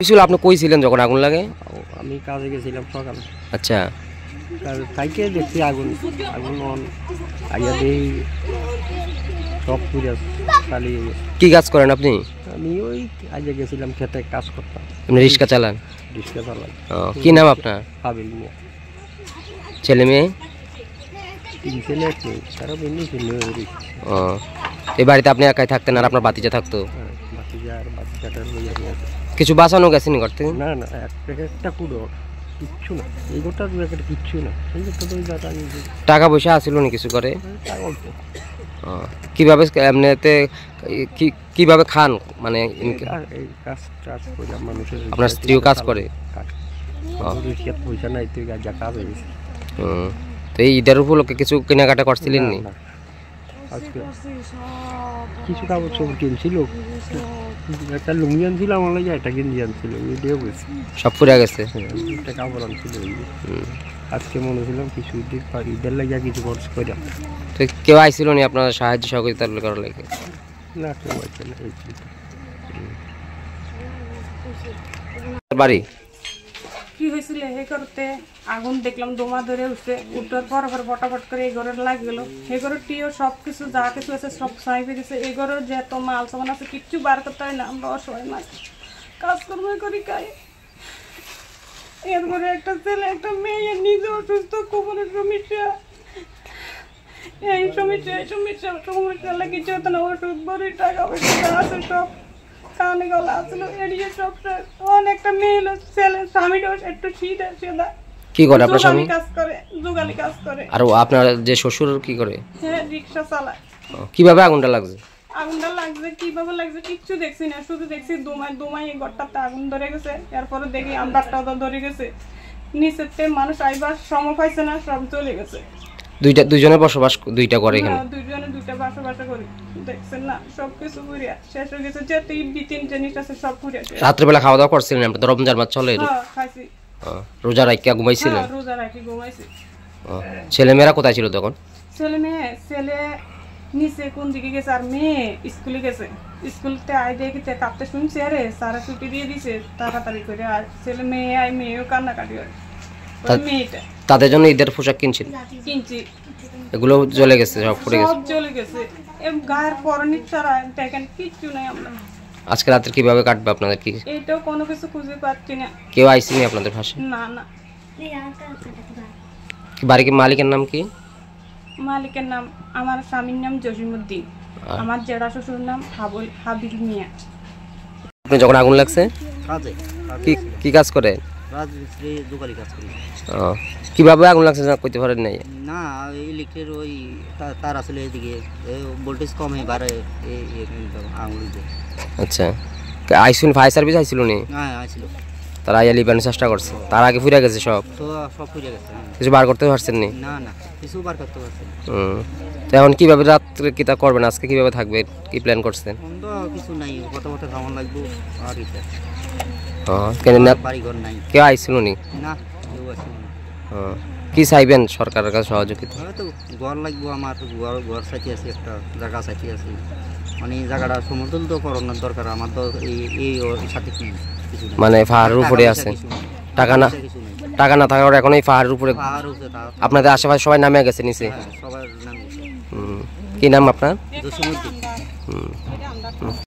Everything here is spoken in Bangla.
ছিল আপনি কই ছিলেন যখন আগুন লাগে? আমি কাজে গেছিলাম সকালে। আচ্ছা, তাইকে দেখছি আগুন আগুন আইয়া দেই সব পুড়ে চালিয়ে গেছে। কি কাজ করেন আপনি? আমি ওই আজকে গেছিলাম খেতে কাজ করতাম। আপনি রিক্সা চালান? রিক্সা চালাই। কি নাম আপনার? হাবিল মিয়া। ছেলে মেয়ে? 3 ছেলে 1 মেয়ে। তারা বেনি ছিল। ও, এই বাড়িতে আপনি একাই থাকতেন আর আপনার বাতিজা থাকতো? বাতিজা আর বাচ্চাটার লইয়া গেছে। কিছু বাঁচানো গেছেনি করতে? না না, একটা কুড়ো কিচ্ছু না। এই গোটা একটা কিচ্ছু না। এই গোটা তো দাদা টাকা পয়সা আসিল নি কিছু করে? টাকা অল্প। কিভাবে এমনিতে কিভাবে খান মানে? এই কাজ টাজ করে মানুষের। আপনার স্ত্রীও কাজ করে? পয়সা নাই তুই যা কাজ হয়েছে। তো এই ঈদের উপলক্ষে কিছু কেনাকাটা করছিলেন নি? কিছু কাপড় চোপড় কিনছিল, একটা লুঙ্গি আনছিল আমার লাগে, একটা গেঞ্জি আনছিল, ওইটাও বলছি সব পুড়ে গেছে। একটা কাপড় আনছিল। আজকে মনে হচ্ছিলাম কিছু ঈদের লাগিয়া কিছু খরচ করে। তো কেউ আইছিল নি আপনার সাহায্য সহযোগিতা করার লাগে? না, কেউ আছে না। বাড়ি কি হয়েছিল হে করতে আগুন দেখলাম দোমা ধরে উঠে উঠার পর ফটাফট করে এই ঘরে লাগে গেল। এই ঘরের টিও সব কিছু যা কিছু আছে সব সাই হয়ে গেছে। এই ঘরের যত মাল সামান আছে কিচ্ছু বার করতে হয় না। আমরা অসহায় মাছ কাজকর্ম করি খাই। এর ঘরে একটা ছেলে একটা মেয়ে নিজে অসুস্থ, কোমরের সমস্যা, এই সমস্যা লাগে কিছু হতো না। ওষুধ বড়ি টাকা পয়সা আছে সব কানে গলা আসলো এড়িয়ে সব অনেকটা মেয়ে ছেলে স্বামীটাও একটু শীত আছে। কি করে আপনার স্বামী? কাজ করে, জোগালি কাজ করে। আর আপনার যে শ্বশুর কি করে? হ্যাঁ, রিক্সা চালায়। কিভাবে আগুনটা লাগছে? আগুনটা লাগছে কিভাবে লাগছে কিচ্ছু দেখছি না, শুধু দেখছি দোমায় এই ঘরটাতে আগুন ধরে গেছে। এরপরে দেখি আমরাটাও ধরে গেছে। নিচেতে মানুষ আইবার সময় পাইছে না, সব চলে গেছে। দুইজনে বসবাস দুইটা করে এখানে? দুইজনে দুইটা বাসা করি। দেখছেন না সবকিছু পুরিয়া শেষ হয়ে গেছে। যে তিন জিনিস আছে সব পুরিয়া শেষ। রাত্রেবেলা খাওয়া দাওয়া করছিলেন? আপনি তো রমজান মাস চলে। খাইছি। রোজা রাখিয়া ঘুমাইছিলেন? রোজা রাখি ঘুমাইছি। ছেলে মেয়েরা কোথায় ছিল তখন? ছেলে নিচে কোন দিকে গেছে, আর মেয়ে স্কুলে গেছে। স্কুলতে আই দেখি কাঁপতে শুনছে, আরে সারা ছুটি দিয়ে দিছে তাড়াতাড়ি করে। আর ছেলে মেয়ে আই মেয়েও কান্নাকাটি হয়। মেয়েটা তাদের জন্য ঈদের পোশাক কিনছি। এগুলো জ্বলে গেছে, সব পুড়ে গেছে। সব জ্বলে গেছে। গায়ের পরনি ছাড়া দেখেন কিচ্ছু নাই। আমরা আজকে রাতে কিভাবে কাটবে আপনাদের? কি এইটাও কোনো কিছু খুঁজে পাচ্ছি না। কেউ আইসিনি আপনাদের পাশে? না না। বাড়ির মালিকের নাম কি? মালিকের নাম আমার স্বামীর নাম জসিমউদ্দিন, আমার জেঠা শ্বশুর নাম হাবিল মিয়া। আপনি যখন আগুন লাগছে কাজে কি কাজ করে? রাজমিস্ত্রি দোকানে কাজ করি। কিভাবে আগুন লাগছে না কইতে পারেন নাই? না, ইলেকট্রিক ওই তার আসলে এদিকে ভোল্টেজ কম হয়ে বাড়ে আঙুল দিয়ে। আচ্ছা, আইসুন ফায়ার সার্ভিস আইছিল নি? হ্যাঁ, আসছিল। তারা আইয়া লিবানোর চেষ্টা করছে, তার আগে ফুরে গেছে সব? সব ফুরে গেছে। কিছু বার করতে পারছেন নি? না না, কিছু বার করতে পারছেন। তো এখন কিভাবে রাত্রে কি তা করবেন? আজকে কিভাবে থাকবে, কি প্ল্যান করছেন? কিছু নাই, কথা খাওয়ান লাগবো আর বাড়ি ঘর নাই। কেউ আইছিল নি? না, কেউ আসছিল না। কি চাইবেন সরকারের কাছে সহযোগিতা? তো ঘর লাগবো আমার, ঘর সাথে আছে, একটা জায়গা সাথে আছে, মানে জায়গাটা সমতল তো করানোর দরকার আমার। তো এই সাথে কিছু মানে পাহাড়ের উপরে আছে? টাকা না থাকার এখন এই পাহাড়ের উপরে আপনাদের আশেপাশে সবাই নামে গেছে নিচে? সবার নাম। কি নাম আপনার? জসিমউদ্দিন।